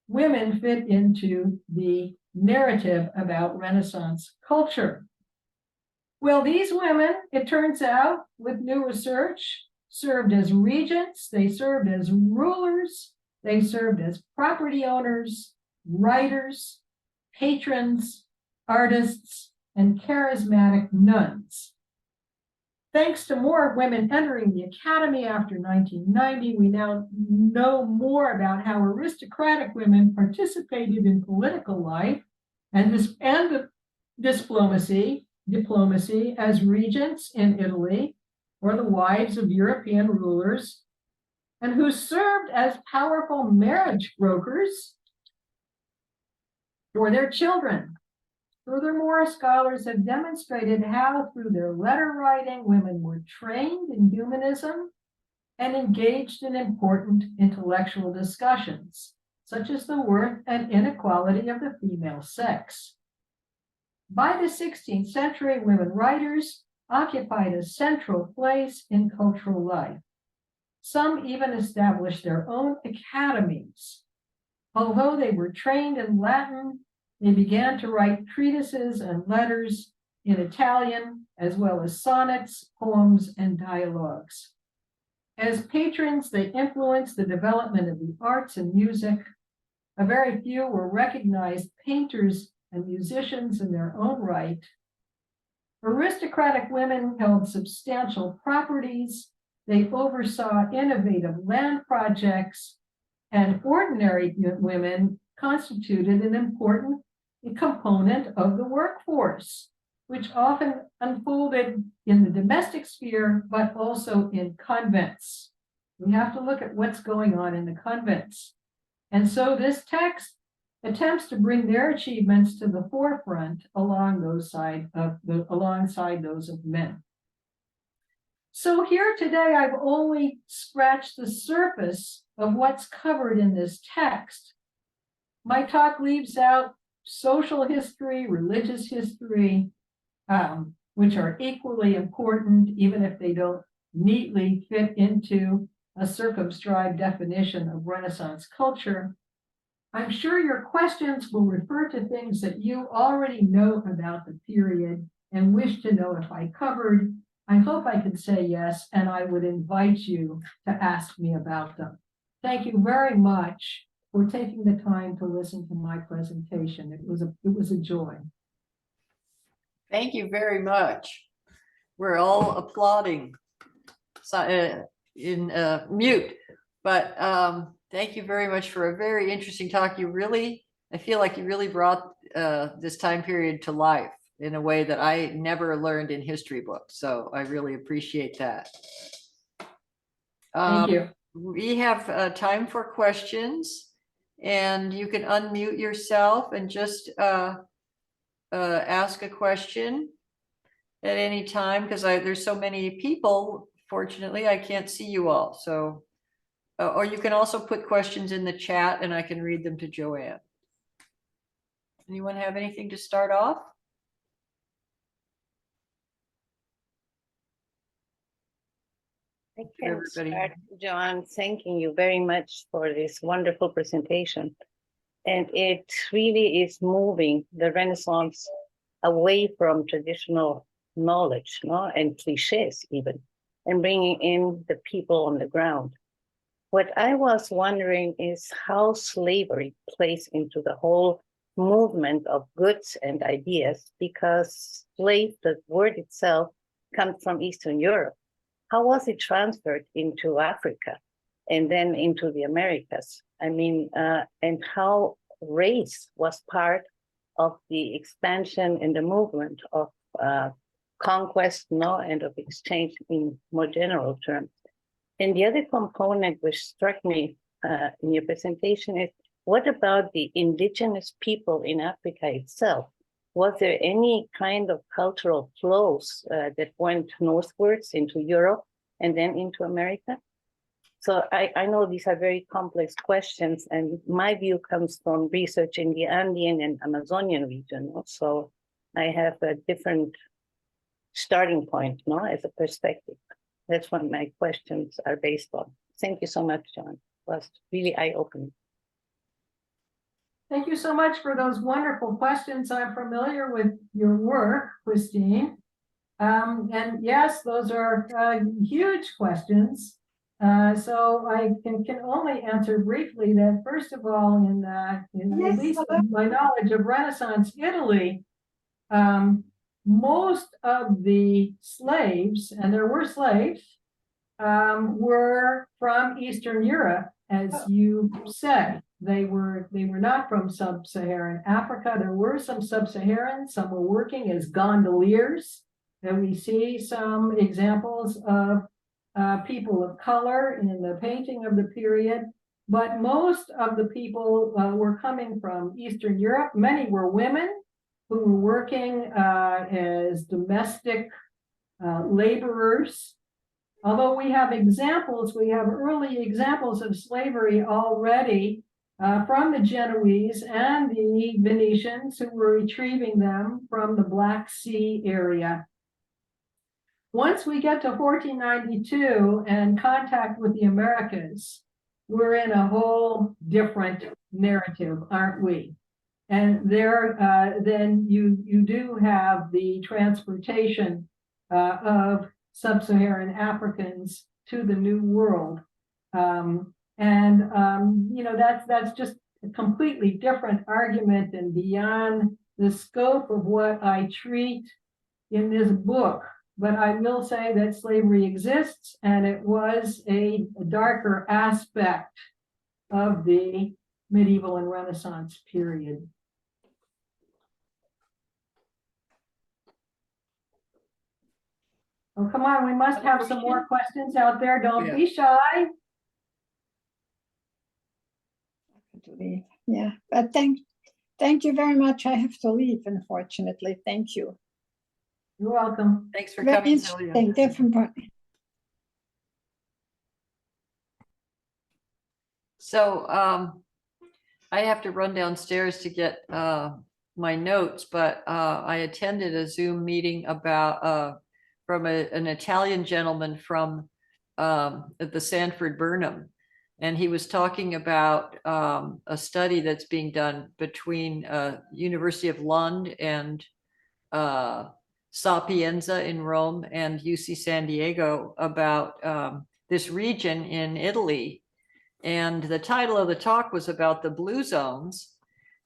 women fit into the narrative about Renaissance culture. Well, these women, it turns out, with new research, served as regents, they served as rulers, they served as property owners, writers, patrons, artists, and charismatic nuns. Thanks to more women entering the academy after 1990, we now know more about how aristocratic women participated in political life and diplomacy as regents in Italy, or the wives of European rulers, and who served as powerful marriage brokers for their children. Furthermore, scholars have demonstrated how, through their letter writing, women were trained in humanism and engaged in important intellectual discussions, such as the worth and inequality of the female sex. By the 16th century, women writers occupied a central place in cultural life. Some even established their own academies. Although they were trained in Latin, they began to write treatises and letters in Italian, as well as sonnets, poems, and dialogues. As patrons, they influenced the development of the arts and music. A very few were recognized painters and musicians in their own right. Aristocratic women held substantial properties. They oversaw innovative land projects, and ordinary women constituted an important component of the workforce, which often unfolded in the domestic sphere, but also in convents. We have to look at what's going on in the convents. And so this text attempts to bring their achievements to the forefront alongside those of men. So here today, I've only scratched the surface of what's covered in this text. My talk leaves out social history, religious history, which are equally important, even if they don't neatly fit into a circumscribed definition of Renaissance culture. I'm sure your questions will refer to things that you already know about the period and wish to know if I covered. I hope I can say yes, and I would invite you to ask me about them. Thank you very much for taking the time to listen to my presentation. It was a joy. Thank you very much. We're all applauding in mute, but thank you very much for a very interesting talk. I feel like you really brought this time period to life in a way that I never learned in history books. So I really appreciate that. Thank you. We have time for questions, and you can unmute yourself and just ask a question at any time, because there's so many people. Fortunately, I can't see you all. So, or you can also put questions in the chat and I can read them to Joanne. Anyone have anything to start off? I can start, Joanne, thanking you very much for this wonderful presentation. And it really is moving the Renaissance away from traditional knowledge, and cliches even, and bringing in the people on the ground. What I was wondering is how slavery plays into the whole movement of goods and ideas, because slave, the word itself, comes from Eastern Europe. How was it transferred into Africa and then into the Americas? I mean, and how race was part of the expansion and the movement of conquest, no, and of exchange in more general terms. And the other component which struck me in your presentation is, what about the indigenous people in Africa itself? Was there any kind of cultural flows that went northwards into Europe and then into America? So I know these are very complex questions, and my view comes from research in the Andean and Amazonian region. So I have a different starting point, no, as a perspective. That's what my questions are based on. Thank you so much, John. It was really eye-opening. Thank you so much for those wonderful questions. I'm familiar with your work, Christine. And yes, those are huge questions. So I can only answer briefly that, first of all, in at least my knowledge of Renaissance Italy, most of the slaves, and there were slaves, were from Eastern Europe, as you said. They were not from sub-Saharan Africa. There were some sub-Saharan, some were working as gondoliers, and we see some examples of people of color in the painting of the period. But most of the people were coming from Eastern Europe. Many were women who were working as domestic laborers. Although we have early examples of slavery already from the Genoese and the Venetians, who were retrieving them from the Black Sea area. Once we get to 1492 and contact with the Americas, we're in a whole different narrative, aren't we? And there, then you do have the transportation of sub-Saharan Africans to the New World. You know, that's just a completely different argument and beyond the scope of what I treat in this book. But I will say that slavery exists, and it was a darker aspect of the medieval and Renaissance period. Oh, come on, we must have some more questions out there. Don't be shy. Yeah, but thank you very much. I have to leave, unfortunately. Thank you. You're welcome. Thanks for Very coming, Celia. interesting, different point. So I have to run downstairs to get my notes, but I attended a Zoom meeting about from an Italian gentleman from the Sanford Burnham. And he was talking about a study that's being done between University of Lund and Sapienza in Rome and UC San Diego about this region in Italy. And the title of the talk was about the blue zones,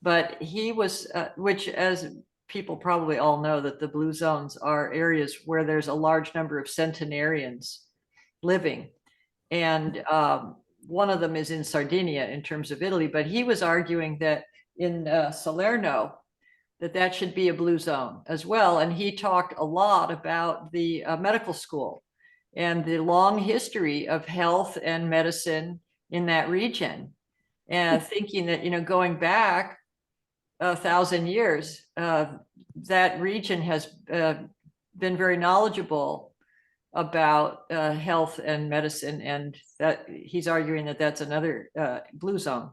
but he was, which, as people probably all know, that the blue zones are areas where there's a large number of centenarians living. And one of them is in Sardinia in terms of Italy, but he was arguing that in Salerno, that should be a blue zone as well. And he talked a lot about the medical school and the long history of health and medicine in that region, and thinking that, you know, going back 1,000 years, that region has been very knowledgeable about health and medicine, and that he's arguing that that's another blue zone.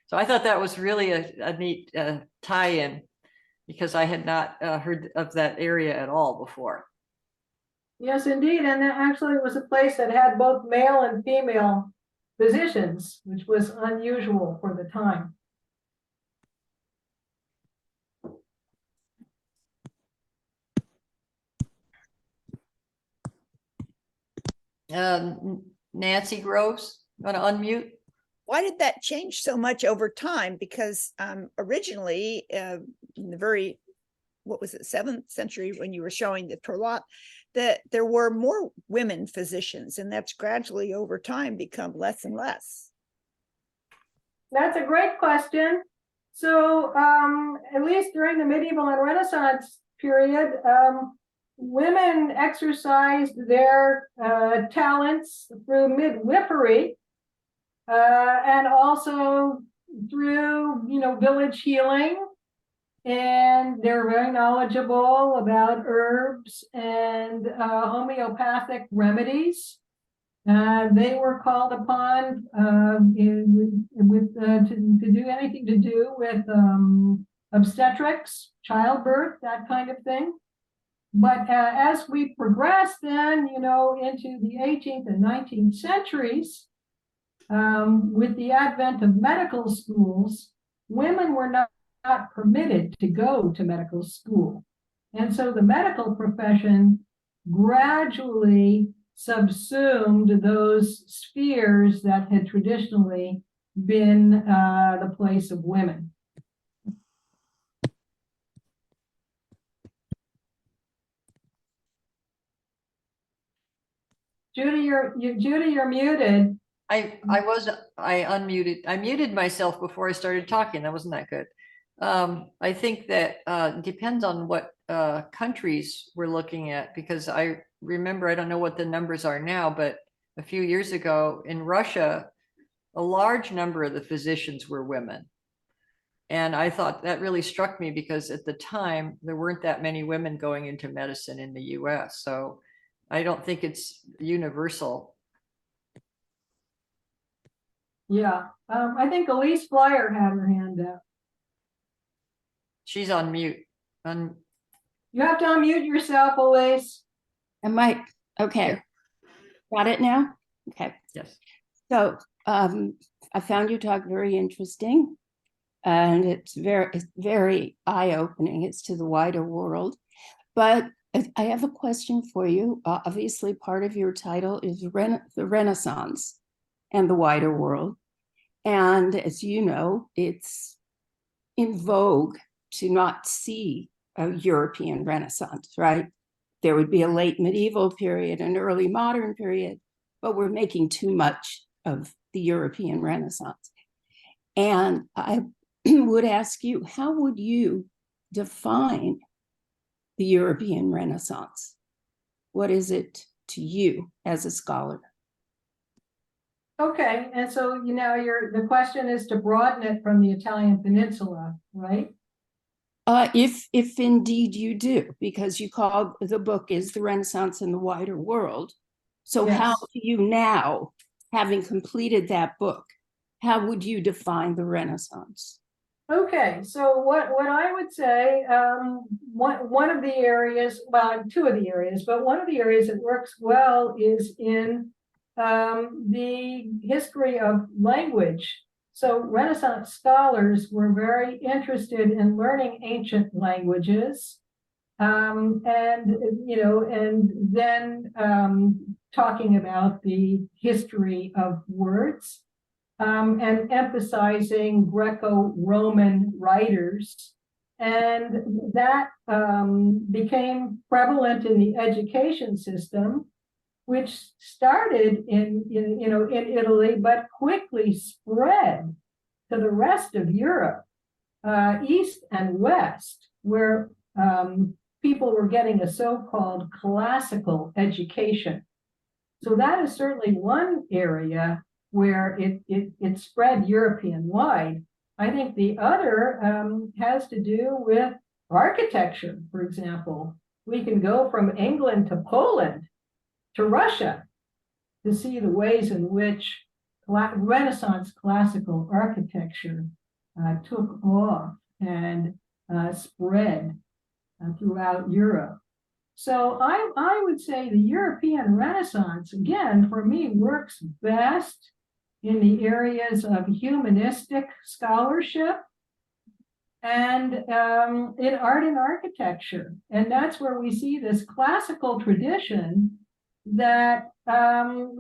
So I thought that was really a neat tie-in, because I had not heard of that area at all before. Yes, indeed. And actually it was a place that had both male and female physicians, which was unusual for the time. Nancy Groves, want to unmute? why did that change so much over time? Because originally, in the very, what was it, 7th century, when you were showing the Trolloc, that there were more women physicians, and that's gradually over time become less and less. That's a great question. So at least during the medieval and Renaissance period, women exercised their talents through midwifery and also through, village healing. And they're very knowledgeable about herbs and homeopathic remedies. They were called upon to do anything to do with obstetrics, childbirth, that kind of thing. But as we progress then, into the 18th and 19th centuries, with the advent of medical schools, women were not permitted to go to medical school. And so the medical profession gradually subsumed those spheres that had traditionally been the place of women. Judy, you're muted. I unmuted. I muted myself before I started talking. That wasn't that good. I think that depends on what countries we're looking at, because I remember, I don't know what the numbers are now, but a few years ago in Russia, a large number of the physicians were women. And I thought that really struck me, because at the time there weren't that many women going into medicine in the US. So I don't think it's universal. Yeah, I think Elise Flyer had her hand up. She's on mute. You have to unmute yourself, Elise. Am I okay? Got it now? Okay. Yes. So I found your talk very interesting, and it's very eye-opening. It's to the wider world. But I have a question for you. Obviously, part of your title is the Renaissance and the wider world. And as you know, it's in vogue to not see a European Renaissance, right? There would be a late medieval period, an early modern period, but we're making too much of the European Renaissance. And I would ask you, how would you define the European Renaissance? What is it to you as a scholar? Okay, and so the question is to broaden it from the Italian peninsula, right? If indeed you do, because you call the book is the Renaissance in the wider world. So Yes. How do you now, having completed that book, how would you define the Renaissance? Okay, so what I would say, one of the areas, well, two of the areas, but one of the areas that works well is in the history of language. So Renaissance scholars were very interested in learning ancient languages, and then talking about the history of words, and emphasizing Greco-Roman writers. And that became prevalent in the education system, which started in Italy, but quickly spread to the rest of Europe, east and west, where people were getting a so-called classical education. So that is certainly one area where it spread European-wide. I think the other has to do with architecture, for example. We can go from England to Poland to Russia to see the ways in which Renaissance classical architecture took off and spread throughout Europe. So I would say the European Renaissance, again, for me, works best in the areas of humanistic scholarship and in art and architecture. And that's where we see this classical tradition that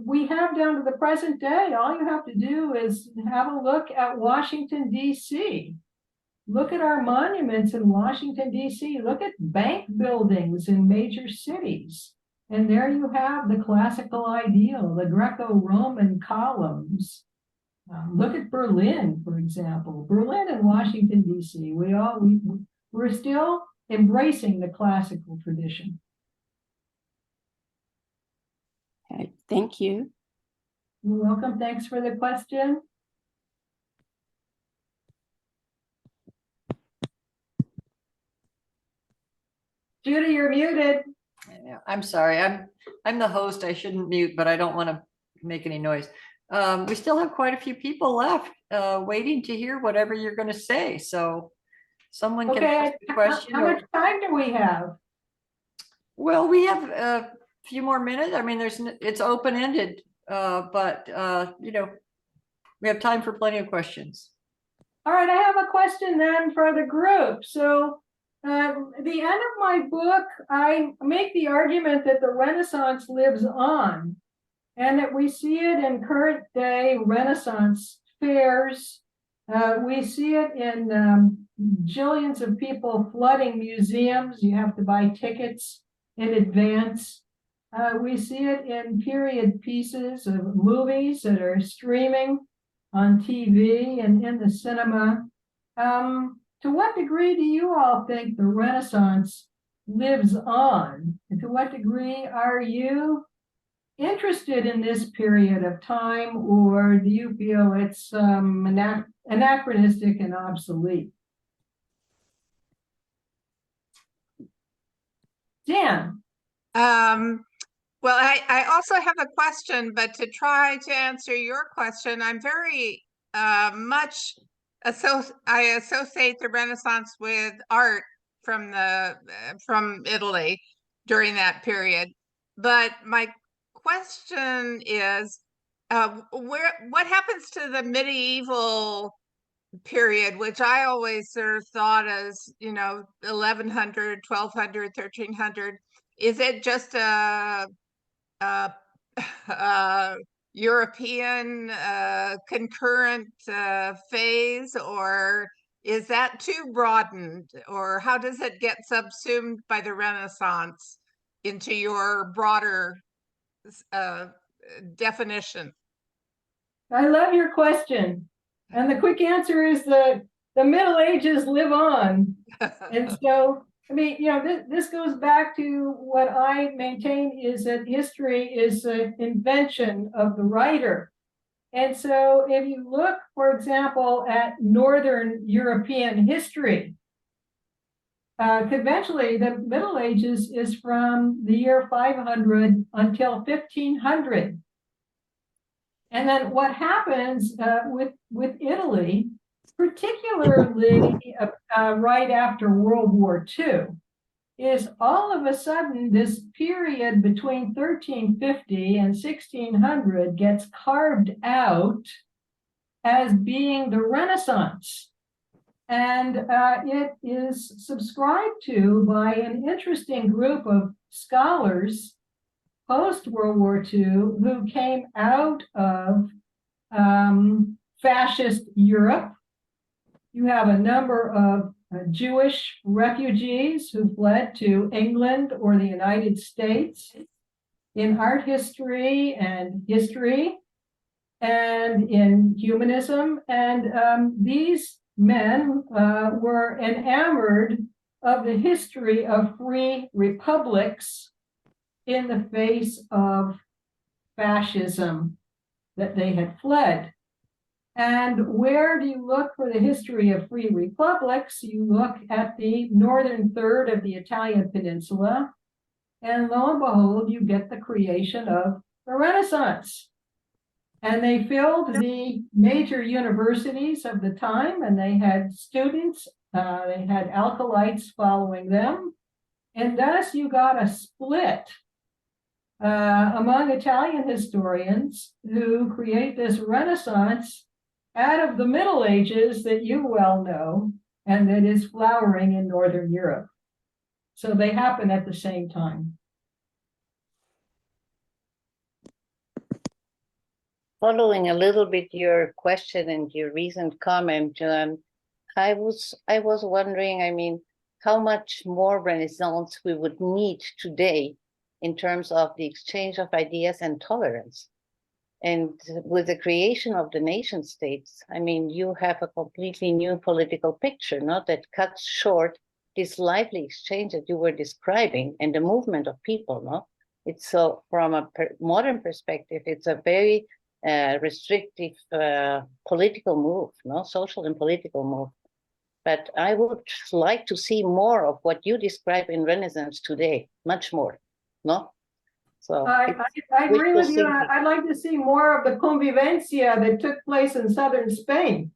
we have down to the present day, all you have to do is have a look at Washington, D.C. Look at our monuments in Washington, D.C. Look at bank buildings in major cities. And there you have the classical ideal, the Greco-Roman columns. Look at Berlin, for example. Berlin and Washington, D.C. We're still embracing the classical tradition. Okay, thank you. You're welcome. Thanks for the question. Judy, you're muted. Yeah, I'm sorry. I'm the host. I shouldn't mute, but I don't want to make any noise. We still have quite a few people left waiting to hear whatever you're going to say. So someone can Okay, ask a question. how much time do we have? Well, we have a few more minutes. I mean, it's open-ended, but you know, we have time for plenty of questions. All right, I have a question then for the group. So at the end of my book, I make the argument that the Renaissance lives on and that we see it in current day Renaissance fairs. We see it in jillions of people flooding museums. You have to buy tickets in advance. We see it in period pieces of movies that are streaming on TV and in the cinema. To what degree do you all think the Renaissance lives on? And to what degree are you interested in this period of time, or do you feel it's anachronistic and obsolete? Dan. Well, I also have a question, but to try to answer your question, I'm very much I associate the Renaissance with art from Italy during that period. But my question is, what happens to the medieval period, which I always sort of thought as, 1100, 1200, 1300? Is it just a European concurrent phase, or is that too broadened, or how does it get subsumed by the Renaissance into your broader definition? I love your question. And the quick answer is the Middle Ages live on. And so, I mean, this goes back to what I maintain is that history is an invention of the writer. And so if you look, for example, at Northern European history, conventionally, the Middle Ages is from the year 500 until 1500. And then what happens with Italy, particularly right after World War II, is all of a sudden this period between 1350 and 1600 gets carved out as being the Renaissance. And it is subscribed to by an interesting group of scholars post-World War II who came out of fascist Europe. You have a number of Jewish refugees who fled to England or the United States in art history and history and in humanism. And these men were enamored of the history of free republics in the face of fascism that they had fled. And where do you look for the history of free republics? You look at the northern third of the Italian peninsula, and lo and behold, you get the creation of the Renaissance. And they filled the major universities of the time, and they had students, they had acolytes following them. And thus you got a split among Italian historians who create this Renaissance out of the Middle Ages that you well know, and that is flowering in Northern Europe. So they happen at the same time. Following a little bit your question and your recent comment, Joanne, I was wondering, I mean, how much more Renaissance we would need today in terms of the exchange of ideas and tolerance. And with the creation of the nation states, I mean, you have a completely new political picture, not that cuts short this lively exchange that you were describing and the movement of people, no? It's so from a modern perspective, it's a very restrictive political move, no, social and political move. But I would like to see more of what you describe in Renaissance today, much more, no? So I agree with you. I'd like to see more of the convivencia that took place in southern Spain.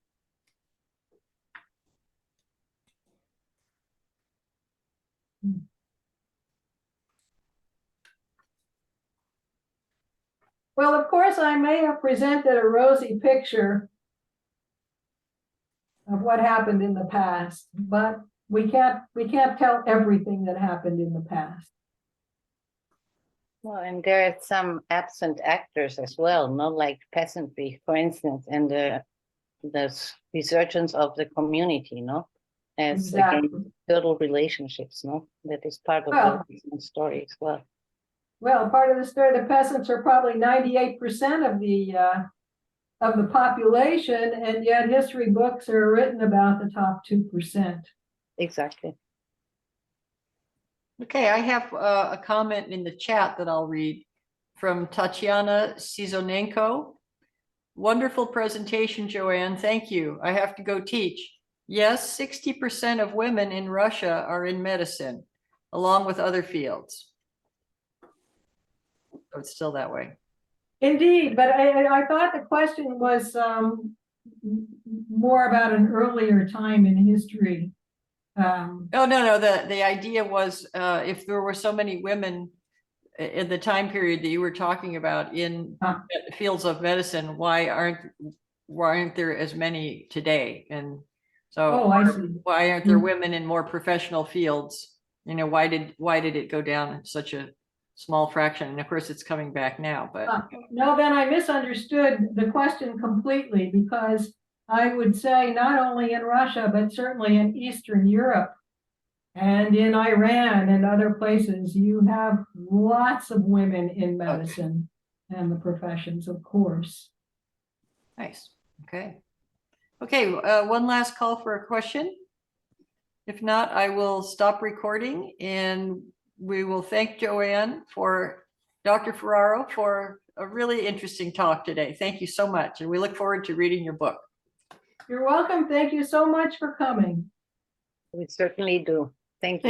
Well, of course, I may have presented a rosy picture of what happened in the past, but we can't tell everything that happened in the past. well, and there are some absent actors as well, not like peasantry, for instance, and the resurgence of the community, no, as Exactly. again total relationships, no, that is part of the story as well. Well, part of the story, the peasants are probably 98% of the population, and yet history books are written about the top 2%. Exactly. Okay, I have a comment in the chat that I'll read from Tatiana Sizonenko. Wonderful presentation, Joanne. Thank you. I have to go teach. Yes, 60% of women in Russia are in medicine, along with other fields. So it's still that way. Indeed, but I thought the question was more about an earlier time in history. Oh, no. The idea was if there were so many women in the time period that you were talking about in fields of medicine, why aren't there as many today? And so I see. why aren't there women in more professional fields? You know, why did it go down such a small fraction? And of course it's coming back now, but no, then I misunderstood the question completely, because I would say not only in Russia, but certainly in Eastern Europe and in Iran and other places, you have lots of women in medicine and the professions, of course. nice. Okay. One last call for a question. If not, I will stop recording, and we will thank Dr. Ferraro for a really interesting talk today. Thank you so much. And we look forward to reading your book. You're welcome. Thank you so much for coming. We certainly do. Thank you.